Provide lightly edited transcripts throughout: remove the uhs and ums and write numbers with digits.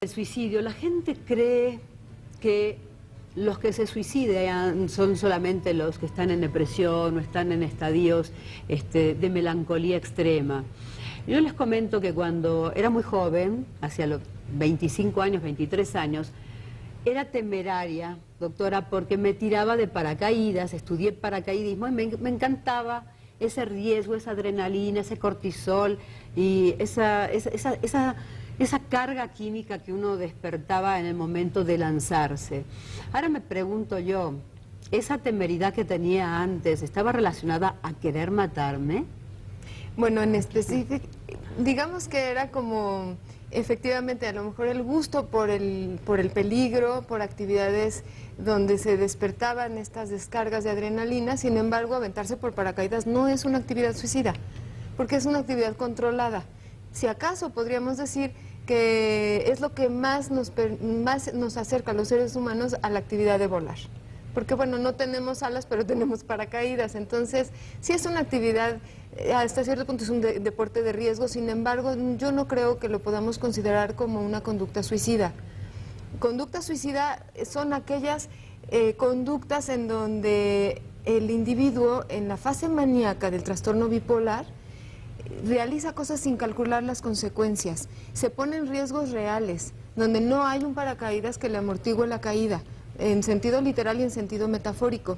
El suicidio, la gente cree que los que se suicidan son solamente los que están en depresión o están en estadios de melancolía extrema. Yo les comento que cuando era muy joven, hacia los 25 años, 23 años, era temeraria, doctora, porque me tiraba de paracaídas, estudié paracaidismo y me encantaba ese riesgo, esa adrenalina, ese cortisol y esa carga química que uno despertaba en el momento de lanzarse. Ahora me pregunto yo, ¿esa temeridad que tenía antes estaba relacionada a querer matarme? Bueno, en específico, digamos que era como, efectivamente, a lo mejor el gusto por el peligro, por actividades donde se despertaban estas descargas de adrenalina. Sin embargo, aventarse por paracaídas no es una actividad suicida, porque es una actividad controlada. Si acaso podríamos decir que es lo que más nos acerca a los seres humanos a la actividad de volar. Porque bueno, no tenemos alas, pero tenemos paracaídas. Entonces, sí es una actividad, hasta cierto punto es un deporte de riesgo. Sin embargo, yo no creo que lo podamos considerar como una conducta suicida. Conducta suicida son aquellas conductas en donde el individuo, en la fase maníaca del trastorno bipolar, realiza cosas sin calcular las consecuencias. Se pone en riesgos reales, donde no hay un paracaídas que le amortigue la caída, en sentido literal y en sentido metafórico.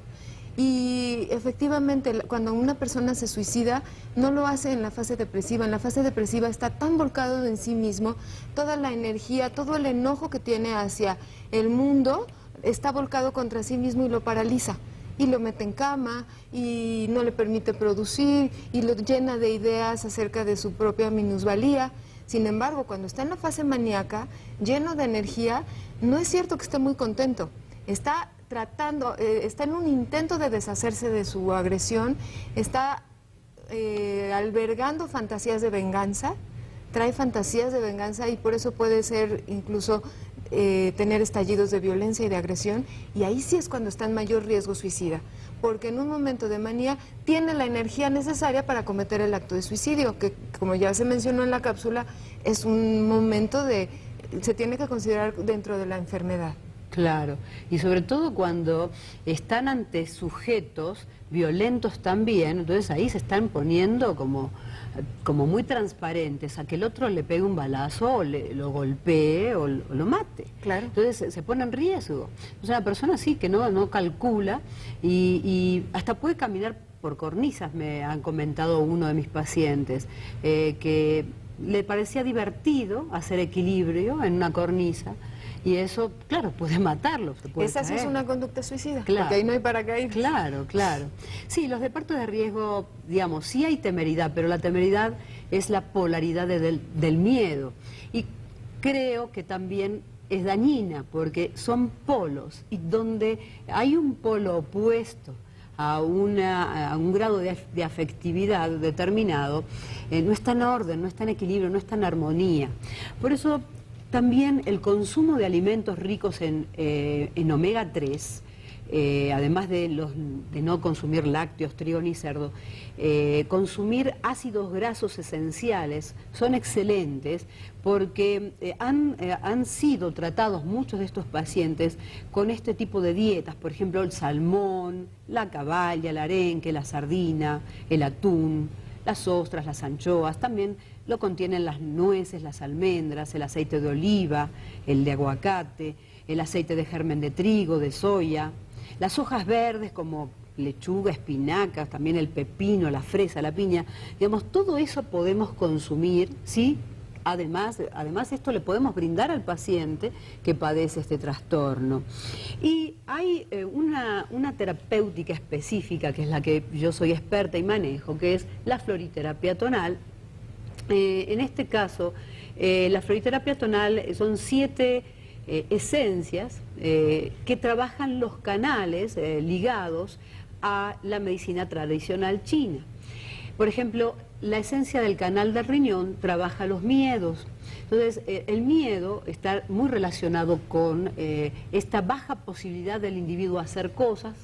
Y efectivamente, cuando una persona se suicida, no lo hace en la fase depresiva. En la fase depresiva está tan volcado en sí mismo, toda la energía, todo el enojo que tiene hacia el mundo, está volcado contra sí mismo y lo paraliza. Y lo mete en cama, y no le permite producir, y lo llena de ideas acerca de su propia minusvalía. Sin embargo, cuando está en la fase maníaca, lleno de energía, no es cierto que esté muy contento. Está tratando, está en un intento de deshacerse de su agresión, está albergando fantasías de venganza, trae fantasías de venganza y por eso puede ser incluso tener estallidos de violencia y de agresión, y ahí sí es cuando está en mayor riesgo suicida, porque en un momento de manía tiene la energía necesaria para cometer el acto de suicidio, que como ya se mencionó en la cápsula, es un momento se tiene que considerar dentro de la enfermedad. Claro, y sobre todo cuando están ante sujetos violentos también, entonces ahí se están poniendo como muy transparentes a que el otro le pegue un balazo o lo golpee o lo mate. Claro. Entonces se pone en riesgo. O sea, una persona así que no calcula y hasta puede caminar por cornisas, me han comentado uno de mis pacientes, que le parecía divertido hacer equilibrio en una cornisa. Y eso, claro, puede matarlo. Esa sí es una conducta suicida, claro, porque ahí no hay paracaídas. Claro, claro. Sí, los deportes de riesgo, digamos, sí hay temeridad, pero la temeridad es la polaridad del miedo. Y creo que también es dañina, porque son polos, y donde hay un polo opuesto a un grado de afectividad determinado, no está en orden, no está en equilibrio, no está en armonía. Por eso también el consumo de alimentos ricos en omega 3, además de no consumir lácteos, trigo ni cerdo, consumir ácidos grasos esenciales son excelentes porque han sido tratados muchos de estos pacientes con este tipo de dietas, por ejemplo el salmón, la caballa, el arenque, la sardina, el atún, las ostras, las anchoas, también lo contienen las nueces, las almendras, el aceite de oliva, el de aguacate, el aceite de germen de trigo, de soya, las hojas verdes como lechuga, espinacas, también el pepino, la fresa, la piña, digamos, todo eso podemos consumir, ¿sí? Además esto le podemos brindar al paciente que padece este trastorno. Y hay una terapéutica específica, que es la que yo soy experta y manejo, que es la floriterapia tonal. En este caso, la floriterapia tonal son 7 esencias que trabajan los canales ligados a la medicina tradicional china. Por ejemplo, la esencia del canal del riñón trabaja los miedos. Entonces, el miedo está muy relacionado con esta baja posibilidad del individuo a hacer cosas,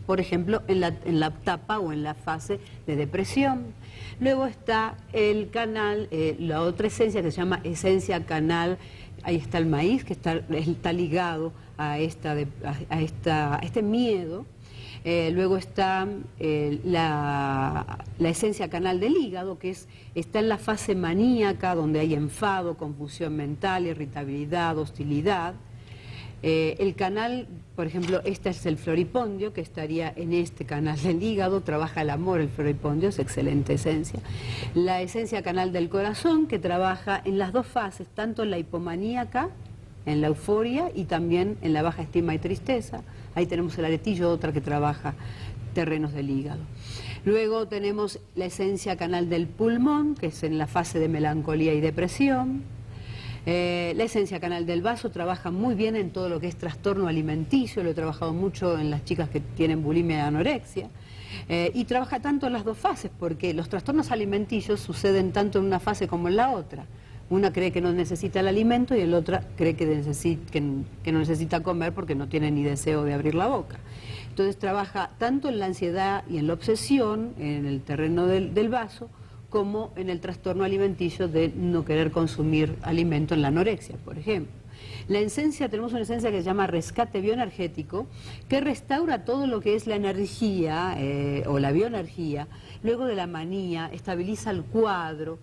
por ejemplo, en la etapa o en la fase de depresión. Luego está el canal, la otra esencia que se llama esencia canal ahí está el maíz, que está ligado a este miedo. Luego está la esencia canal del hígado, que está en la fase maníaca, donde hay enfado, confusión mental, irritabilidad, hostilidad. El canal, por ejemplo, este es el floripondio, que estaría en este canal del hígado, trabaja el amor, el floripondio, es excelente esencia. La esencia canal del corazón, que trabaja en las dos fases, tanto en la hipomaníaca, en la euforia, y también en la baja estima y tristeza. Ahí tenemos el aretillo, otra que trabaja terrenos del hígado. Luego tenemos la esencia canal del pulmón, que es en la fase de melancolía y depresión. La esencia canal del vaso trabaja muy bien en todo lo que es trastorno alimenticio, lo he trabajado mucho en las chicas que tienen bulimia y anorexia, y trabaja tanto en las dos fases, porque los trastornos alimenticios suceden tanto en una fase como en la otra. Una cree que no necesita el alimento y el otra cree que no necesita comer porque no tiene ni deseo de abrir la boca. Entonces trabaja tanto en la ansiedad y en la obsesión, en el terreno del vaso, como en el trastorno alimenticio de no querer consumir alimento en la anorexia, por ejemplo. La esencia, tenemos una esencia que se llama rescate bioenergético, que restaura todo lo que es la energía o la bioenergía, luego de la manía, estabiliza el cuadro,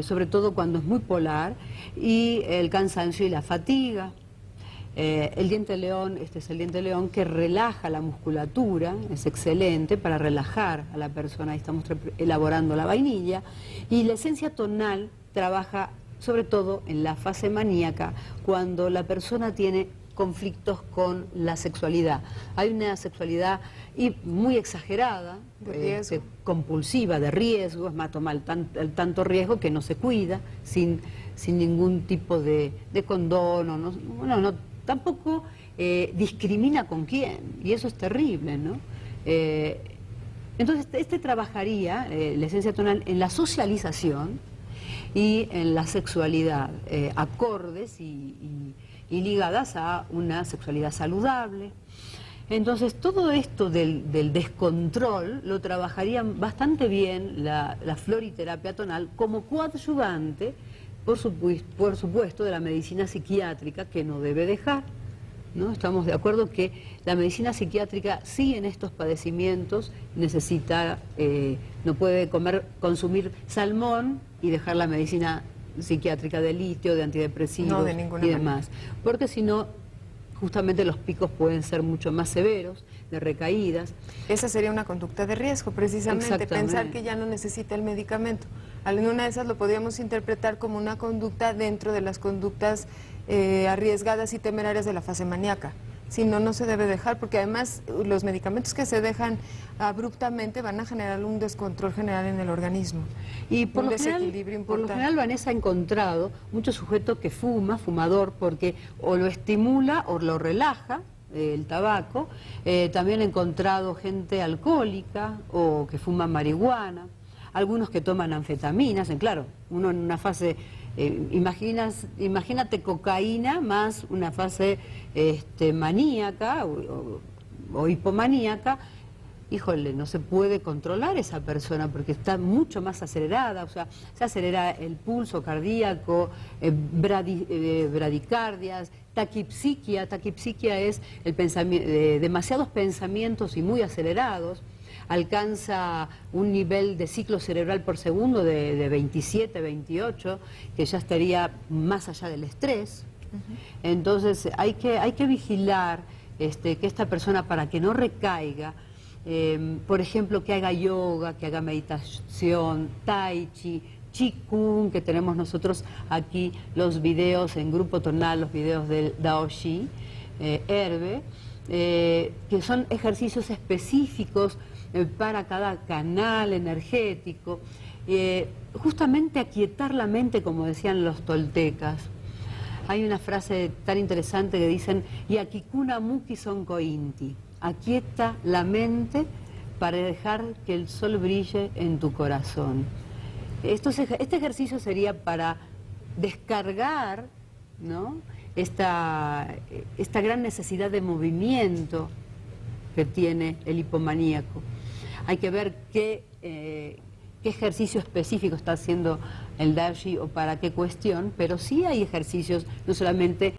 sobre todo cuando es muy polar, y el cansancio y la fatiga. El diente león, este es el diente león que relaja la musculatura, es excelente para relajar a la persona. Ahí estamos elaborando la vainilla. Y la esencia tonal trabaja sobre todo en la fase maníaca, cuando la persona tiene conflictos con la sexualidad. Hay una sexualidad muy exagerada, compulsiva, de riesgo, es más, toma tanto riesgo que no se cuida, sin ningún tipo de condón, tampoco discrimina con quién, y eso es terrible, ¿no? Entonces, trabajaría, la esencia tonal, en la socialización y en la sexualidad, acordes y ligadas a una sexualidad saludable. Entonces, todo esto del descontrol lo trabajaría bastante bien la floriterapia tonal como coadyuvante, por supuesto, de la medicina psiquiátrica, que no debe dejar, ¿no? Estamos de acuerdo que la medicina psiquiátrica, sí, en estos padecimientos necesita, no puede consumir salmón y dejar la medicina psiquiátrica de litio, de antidepresivos y demás, porque si no, justamente los picos pueden ser mucho más severos, de recaídas. Esa sería una conducta de riesgo, precisamente, pensar que ya no necesita el medicamento. Alguna de esas lo podríamos interpretar como una conducta dentro de las conductas arriesgadas y temerarias de la fase maníaca. Si no, no se debe dejar, porque además los medicamentos que se dejan abruptamente van a generar un descontrol general en el organismo. Y por lo general, Vanessa, ha encontrado mucho sujeto que fumador, porque o lo estimula o lo relaja, el tabaco. También he encontrado gente alcohólica o que fuma marihuana, algunos que toman anfetaminas. Claro, uno en una fase, imagínate cocaína más una fase maníaca o hipomaníaca. Híjole, no se puede controlar esa persona porque está mucho más acelerada, o sea, se acelera el pulso cardíaco, bradicardias, taquipsiquia. Taquipsiquia es demasiados pensamientos y muy acelerados. Alcanza un nivel de ciclo cerebral por segundo de 27, 28, que ya estaría más allá del estrés. Entonces hay que vigilar que esta persona, para que no recaiga, por ejemplo, que haga yoga, que haga meditación, tai chi, qigong, que tenemos nosotros aquí los videos en Grupo Tonal, los videos del Dao Shi, Herbe, que son ejercicios específicos para cada canal energético, justamente aquietar la mente, como decían los toltecas. Hay una frase tan interesante que dicen: Yakikuna muki son cointi, aquieta la mente para dejar que el sol brille en tu corazón. Este ejercicio sería para descargar, ¿no?, esta gran necesidad de movimiento que tiene el hipomaníaco. Hay que ver qué qué ejercicio específico está haciendo el Dashi o para qué cuestión, pero sí hay ejercicios, no solamente